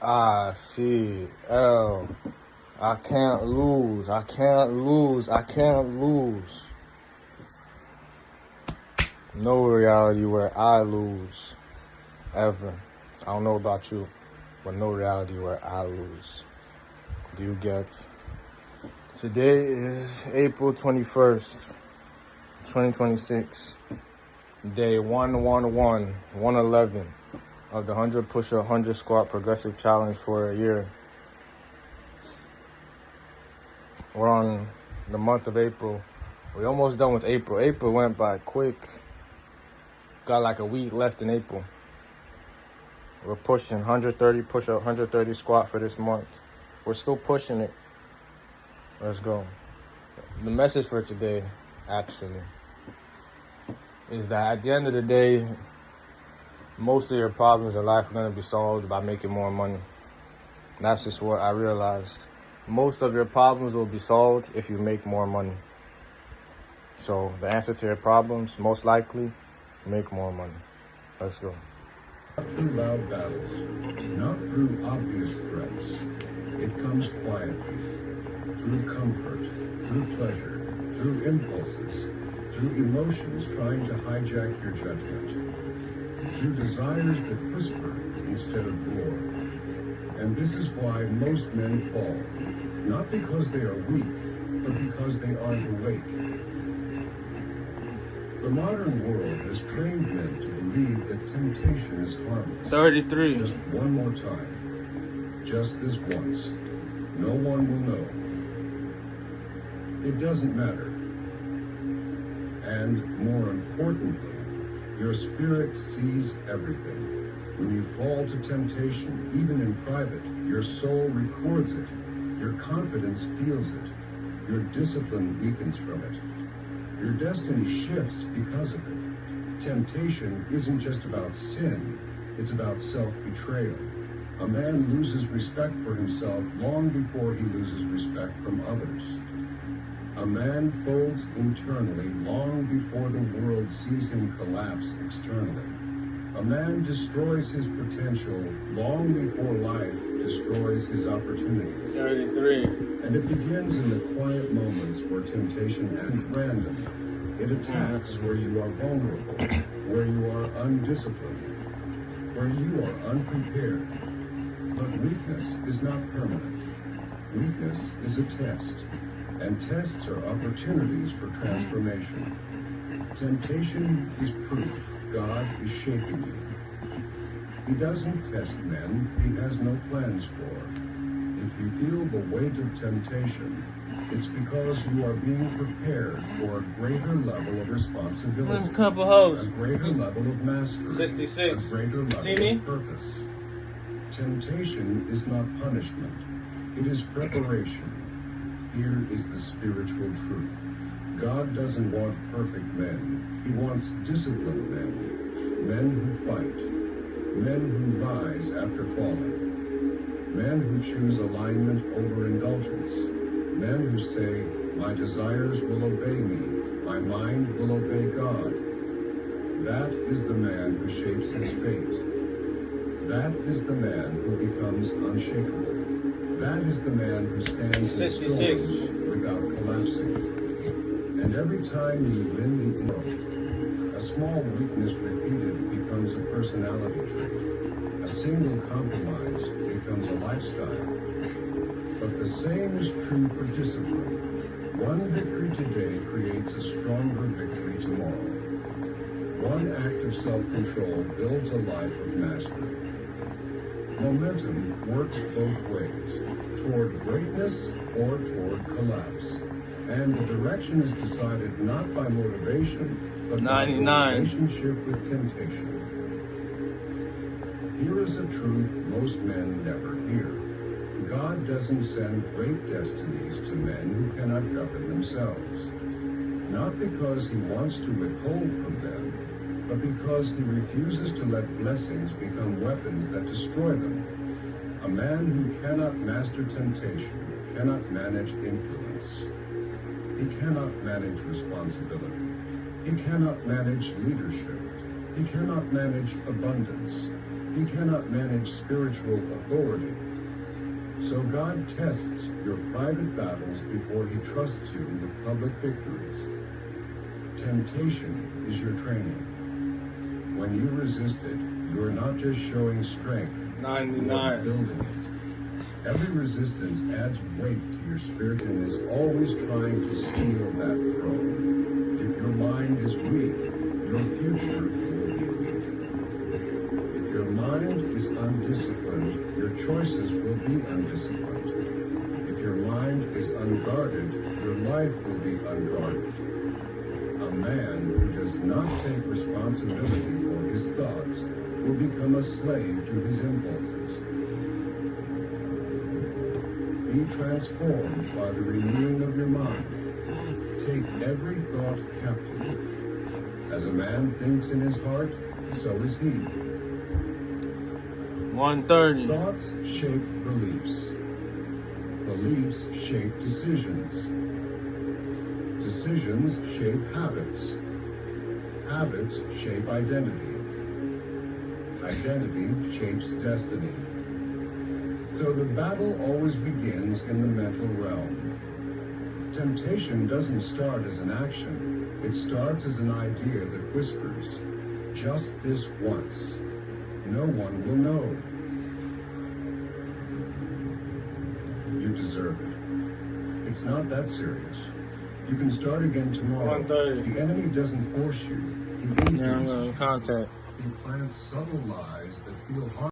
icLAAo. I can't lose. I can't lose. I can't lose. No reality where I lose. Ever. I don't know about you, but no reality where I lose. Do you get? Today is April 21st, 2026. Day 111 of the 100 push-up, 100 squat progressive challenge for a year. We're on the month of April. We're almost done with April. April went by quick. Got like a week left in April. We're pushing 130 push-up, 130 squat for this month. We're still pushing it. Let's go. The message for today, actually, is that at the end of the day, most of your problems in life are going to be solved by making more money. That's just what I realized. Most of your problems will be solved if you make more money. So the answer to your problems, most likely, make more money. Let's go. Not through loud battles, not through obvious threats. It comes quietly, through comfort, through pleasure, through impulses, through emotions trying to hijack your judgment, through desires that whisper instead of roar. And this is why most men fall, not because they are weak, but because they aren't awake. The modern world has trained men to believe that temptation is harmless. 33. Just one more time. Just this once. No one will know. It doesn't matter. And more importantly, your spirit sees everything. When you fall to temptation, even in private, your soul records it. Your confidence feels it. Your discipline weakens from it. Your destiny shifts because of it. Temptation isn't just about sin, it's about self-betrayal. A man loses respect for himself long before he loses respect from others. A man folds internally long before the world sees him collapse externally. A man destroys his potential long before life destroys his opportunities. 33. And it begins in the quiet moments where temptation isn't random. It attacks where you are vulnerable, where you are undisciplined, where you are unprepared. But weakness is not permanent. Weakness is a test, and tests are opportunities for transformation. Temptation is proof God is shaping you. He doesn't test men he has no plans for. If you feel the weight of temptation, it's because you are being prepared for a greater level of responsibility, A couple hoes. a greater level of mastery, 66. a greater level of purpose. Temptation is not punishment, it is preparation. Here is the spiritual truth. God doesn't want perfect men. He wants disciplined men. Men who fight. Men who rise after falling. Men who choose alignment over indulgence. Men who say, my desires will obey me. My mind will obey God. That is the man who shapes his fate. That is the man who becomes unshakable. That is the man who stands in storms without collapsing. And every time you win the world, a small weakness repeated becomes a personality trait. A single compromise becomes a lifestyle. But the same is true for discipline. One victory today creates a stronger victory tomorrow. One act of self-control builds a life of mastery. Momentum works both ways, toward greatness or toward collapse. And the direction is decided not by motivation, but by the relationship with temptation. Here is a truth most men never hear. God doesn't send great destinies to men who cannot govern themselves. Not because he wants to withhold from them, but because he refuses to let blessings become weapons that destroy them. A man who cannot master temptation cannot manage influence. He cannot manage responsibility. He cannot manage leadership. He cannot manage abundance. He He cannot manage spiritual authority. So God tests your private battles before he trusts you with public victories. Temptation is your training. When you resist it, you are not just showing strength, you are building it. Every resistance adds weight to your spirit and is always trying to steal that throne. If your mind is weak, your future will be weak. If your mind is undisciplined, your choices will be undisciplined. If your mind is unguarded, your life will be unguarded. A man who does not take responsibility for his thoughts will become a slave to his impulses. Be transformed by the renewing of your mind. Take every thought captive. As a man thinks in his heart, so is he. 1:30. Thoughts shape beliefs. Beliefs shape decisions. Decisions shape habits. Habits shape identity. Identity shapes destiny. So the battle always begins in the mental realm. Temptation doesn't start as an action. It starts as an idea that whispers, just this once. No one will know. You deserve it. It's not that serious. You can start again tomorrow. 1:30. The enemy doesn't force you. He Yeah, I'm influences gonna contact. you. He plants subtle lies that feel harmful.